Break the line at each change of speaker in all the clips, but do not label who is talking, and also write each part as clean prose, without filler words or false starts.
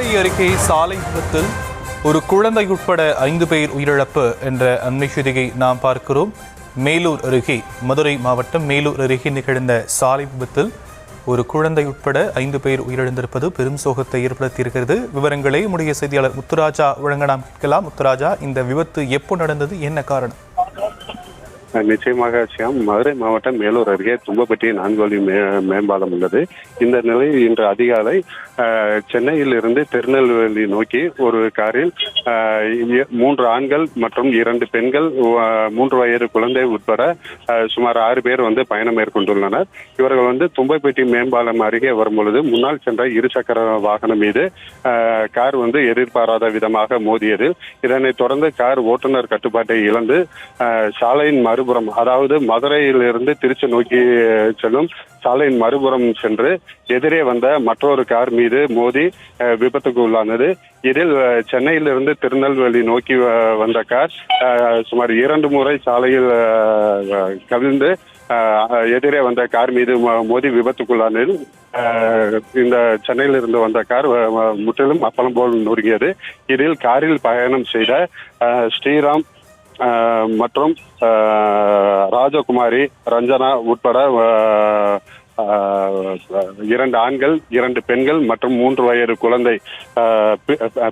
மதுரை அருகே சாலை விபத்தில் ஒரு குழந்தை உட்பட 5 பேர் உயிரிழப்பு என்ற அண்மை செய்தியை நாம் பார்க்கிறோம். மேலூர் அருகே, மதுரை மாவட்டம் மேலூர் அருகே நிகழ்ந்த சாலை விபத்தில் ஒரு குழந்தை உட்பட 5 பேர் உயிரிழந்திருப்பது பெரும் சோகத்தை ஏற்படுத்தியிருக்கிறது. விவரங்களை நம்முடைய செய்தியாளர் முத்துராஜா வழங்க நாம் கேட்கலாம். முத்துராஜா, இந்த விபத்து எப்போ நடந்தது, என்ன காரணம்?
நிச்சயமாக சியாம், மதுரை மாவட்டம் மேலூர் அருகே தும்பப்பட்டி 4 வழி மேம்பாலம் உள்ளது. இந்த நிலையில் இன்று அதிகாலை சென்னையில் இருந்து திருநெல்வேலி நோக்கி ஒரு காரில் 3 ஆண்கள் மற்றும் 2 பெண்கள் 3 வயது குழந்தை உட்பட சுமார் 6 பேர் பயணம் மேற்கொண்டுள்ளனர். இவர்கள் தும்பப்பட்டி மேம்பாலம் அருகே வரும் பொழுது முன்னால் சென்ற இருசக்கர வாகனம் மீது கார் எதிர்பாராத விதமாக மோதியது. இதனைத் தொடர்ந்து கார் ஓட்டுநர் கட்டுப்பாட்டை இழந்து சாலையின் மறுபுறம், அதாவது மதுரையிலிருந்து திருச்சி நோக்கி செல்லும் சாலையின் மறுபுறம் சென்று எதிரே வந்த மற்றொரு கார் மீது மோதி விபத்துக்கு உள்ளானது. இதில் சென்னையிலிருந்து திருநெல்வேலி நோக்கி வந்த கார் சுமார் 2 முறை சாலையில் கவிழ்ந்து எதிரே வந்த கார் மீது மோதி விபத்துக்குள்ளானது. இந்த சென்னையில் இருந்து வந்த கார் முற்றிலும் அப்பளம் போல் நொறுங்கியது. இதில் காரில் பயணம் செய்த ஸ்ரீராம் மற்றும் ராஜகுமாரி, ரஞ்சனா உட்பட 2 ஆண்கள் 2 பெண்கள் மற்றும் 3 வயது குழந்தை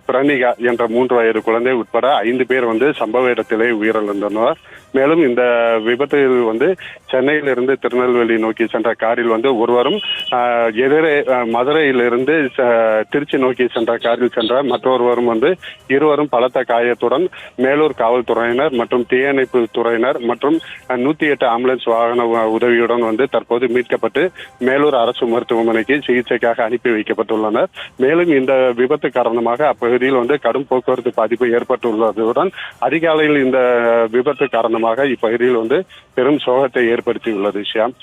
பிரணிகா என்ற 3 வயது குழந்தை உட்பட 5 பேர் சம்பவ இடத்திலே உயிரிழந்தனர். மேலும் இந்த விபத்தில் சென்னையிலிருந்து திருநெல்வேலி நோக்கி சென்ற காரில் ஒருவரும், எதிரே மதுரையிலிருந்து திருச்சி நோக்கி சென்ற காரில் சென்ற மற்றொருவரும் இருவரும் பலத்த காயத்துடன் மேலூர் காவல்துறையினர் மற்றும் தீயணைப்பு துறையினர் மற்றும் 108 ஆம்புலன்ஸ் வாகன உதவியுடன் தற்போது மீட்கப்பட்டு மேலூர் அரசு மருத்துவமனைக்கு சிகிச்சைக்காக அனுப்பி வைக்கப்பட்டுள்ளனர். மேலும் இந்த விபத்து காரணமாக அப்பகுதியில் கடும் போக்குவரத்து பாதிப்பு ஏற்பட்டுள்ளதுடன் அதிகாலையில் இந்த விபத்து காரணமாக இப்பகுதியில் பெரும் சோகத்தை ஏற்படுத்தியுள்ளது. ஷியாம்.